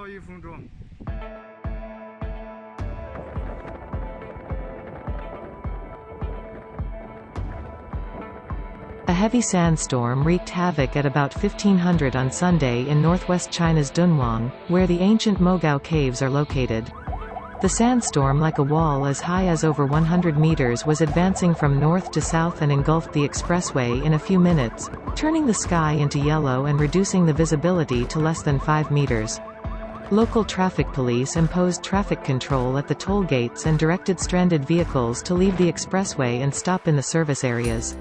到1分钟。A heavy sandstorm wreaked havoc at about 1500 on Sunday in northwest China's Dunhuang, where the ancient Mogao Caves are located. The sandstorm, like a wall as high as over 100 meters, was advancing from north to south and engulfed the expressway in a few minutes, turning the sky into yellow and reducing the visibility to less than 5 meters. Local traffic police imposed traffic control at the toll gates and directed stranded vehicles to leave the expressway and stop in the service areas.